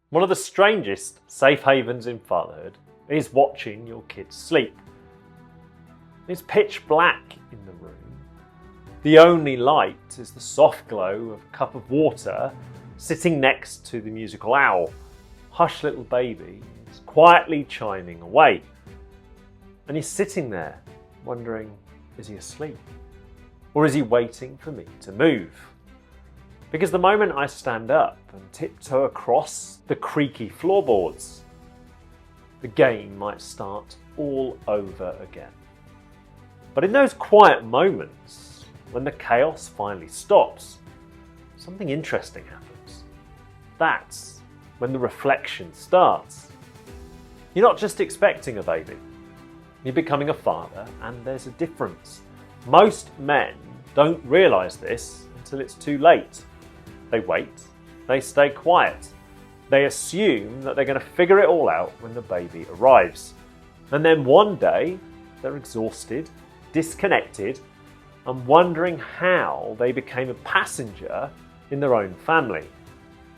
One of the strangest safe havens in fatherhood is watching your kids sleep. It's pitch black in the room. The only light is the soft glow of a cup of water sitting next to the musical owl. Hush Little Baby is quietly chiming away. And you're sitting there wondering, is he asleep? Or is he waiting for me to move? Because the moment I stand up and tiptoe across the creaky floorboards, the game might start all over again. But in those quiet moments, when the chaos finally stops, something interesting happens. That's when the reflection starts. You're not just expecting a baby, you're becoming a father, and there's a difference. Most men don't realise this until it's too late. They wait, they stay quiet. They assume that they're going to figure it all out when the baby arrives. And then one day, they're exhausted, disconnected, and wondering how they became a passenger in their own family.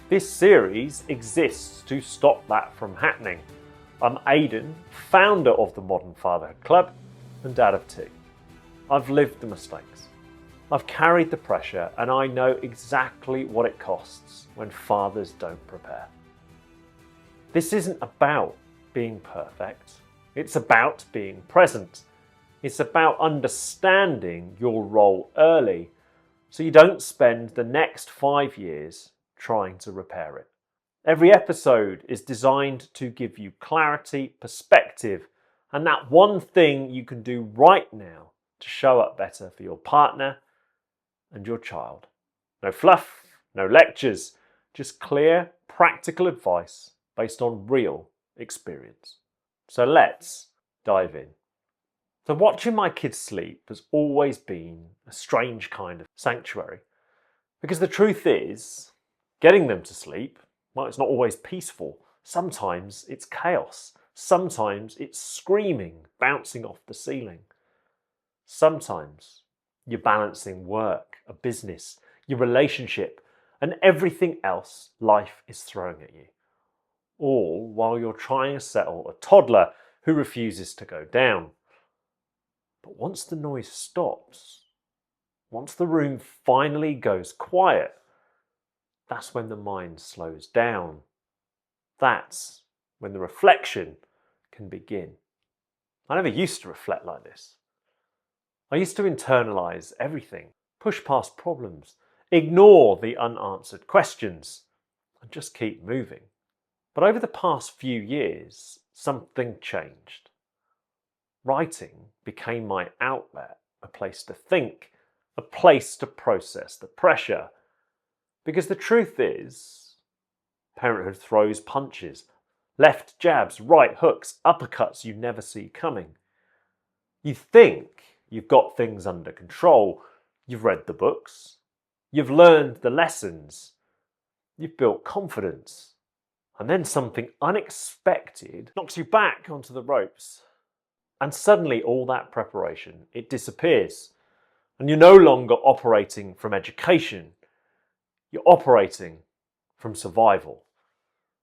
This series exists to stop that from happening. I'm Aidan, founder of the Modern Fatherhood Club and dad of two. I've lived the mistakes. I've carried the pressure, and I know exactly what it costs when fathers don't prepare. This isn't about being perfect. It's about being present. It's about understanding your role early so you don't spend the next 5 years trying to repair it. Every episode is designed to give you clarity, perspective, and that one thing you can do right now to show up better for your partner and your child. No fluff, no lectures, just clear, practical advice based on real experience. So let's dive in. So watching my kids sleep has always been a strange kind of sanctuary. Because the truth is, getting them to sleep, well, it's not always peaceful. Sometimes it's chaos. Sometimes it's screaming, bouncing off the ceiling. Sometimes you're balancing work, a business, your relationship, and everything else life is throwing at you. All while you're trying to settle a toddler who refuses to go down. But once the noise stops, once the room finally goes quiet, that's when the mind slows down. That's when the reflection can begin. I never used to reflect like this. I used to internalize everything, push past problems, ignore the unanswered questions, and just keep moving. But over the past few years, something changed. Writing became my outlet, a place to think, a place to process the pressure. Because the truth is, parenthood throws punches, left jabs, right hooks, uppercuts you never see coming. You think you've got things under control, you've read the books, you've learned the lessons, you've built confidence, and then something unexpected knocks you back onto the ropes. And suddenly all that preparation, it disappears. And you're no longer operating from education. You're operating from survival.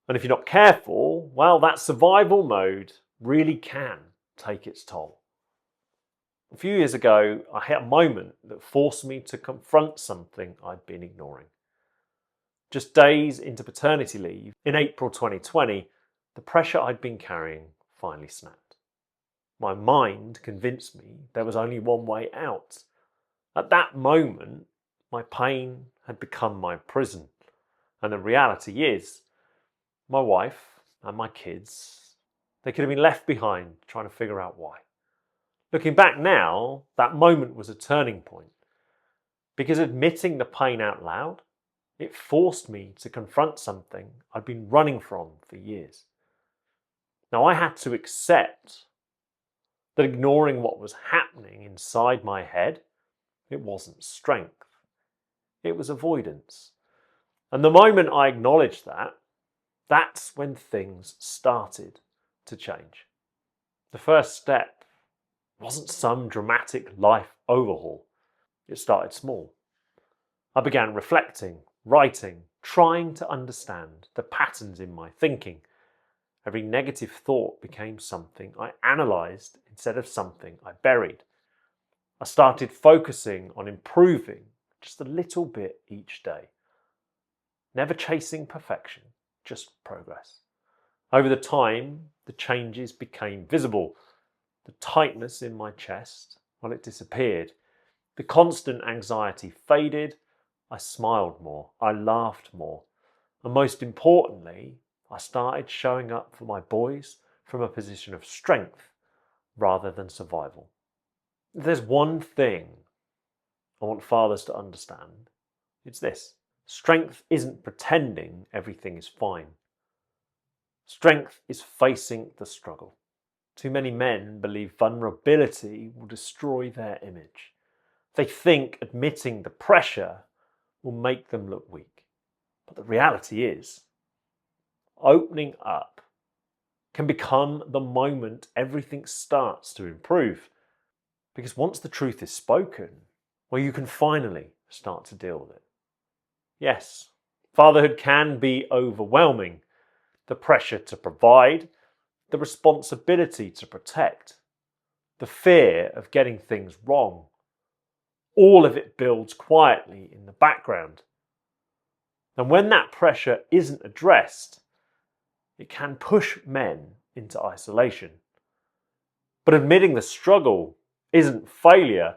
And if you're not careful, well, that survival mode really can take its toll. A few years ago, I had a moment that forced me to confront something I'd been ignoring. Just days into paternity leave, in April 2020, the pressure I'd been carrying finally snapped. My mind convinced me there was only one way out. At that moment, my pain had become my prison. And the reality is, my wife and my kids, they could have been left behind trying to figure out why. Looking back now, that moment was a turning point. Because admitting the pain out loud, it forced me to confront something I'd been running from for years. Now I had to accept that ignoring what was happening inside my head, it wasn't strength. It was avoidance. And the moment I acknowledged that, that's when things started to change. The first step wasn't some dramatic life overhaul. It started small. I began reflecting, writing, trying to understand the patterns in my thinking. Every negative thought became something I analysed instead of something I buried. I started focusing on improving just a little bit each day. Never chasing perfection, just progress. Over the time, the changes became visible. The tightness in my chest, well, it disappeared. The constant anxiety faded. I smiled more. I laughed more. And most importantly, I started showing up for my boys from a position of strength rather than survival. If there's one thing I want fathers to understand, it's this. Strength isn't pretending everything is fine. Strength is facing the struggle. Too many men believe vulnerability will destroy their image. They think admitting the pressure will make them look weak. But the reality is, opening up can become the moment everything starts to improve. Because once the truth is spoken, well, you can finally start to deal with it. Yes, fatherhood can be overwhelming. The pressure to provide, the responsibility to protect, the fear of getting things wrong. All of it builds quietly in the background. And when that pressure isn't addressed, it can push men into isolation. But admitting the struggle isn't failure,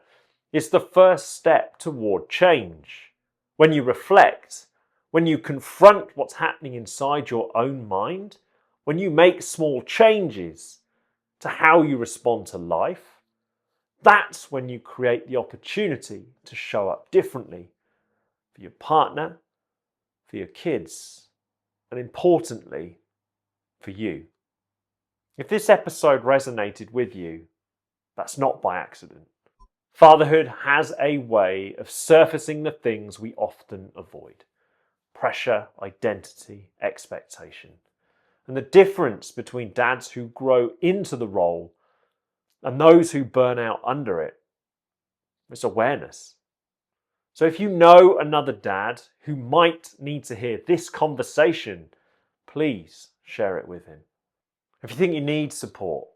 it's the first step toward change. When you reflect, when you confront what's happening inside your own mind, when you make small changes to how you respond to life, that's when you create the opportunity to show up differently for your partner, for your kids, and importantly, for you. If this episode resonated with you, that's not by accident. Fatherhood has a way of surfacing the things we often avoid. Pressure, identity, expectation. And the difference between dads who grow into the role and those who burn out under it is awareness. So if you know another dad who might need to hear this conversation, please share it with him. If you think you need support,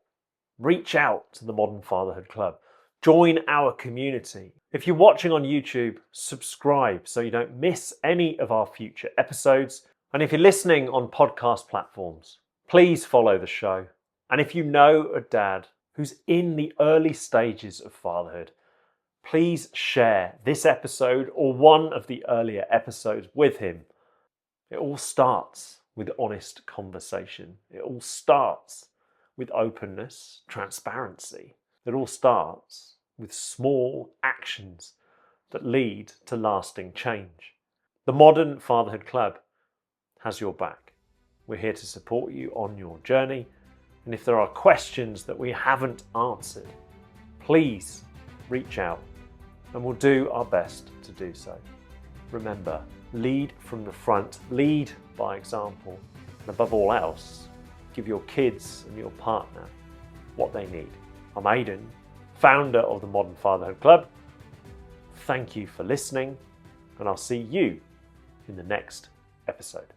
reach out to the Modern Fatherhood Club. Join our community. If you're watching on YouTube, subscribe so you don't miss any of our future episodes. And if you're listening on podcast platforms, please follow the show. And if you know a dad who's in the early stages of fatherhood, please share this episode or one of the earlier episodes with him. It all starts with honest conversation. It all starts with openness, transparency. It all starts with small actions that lead to lasting change. The Modern Fatherhood Club has your back. We're here to support you on your journey. And if there are questions that we haven't answered, please reach out and we'll do our best to do so. Remember, lead from the front, lead by example, and above all else, give your kids and your partner what they need. I'm Aidan, founder of the Modern Fatherhood Club. Thank you for listening, and I'll see you in the next episode.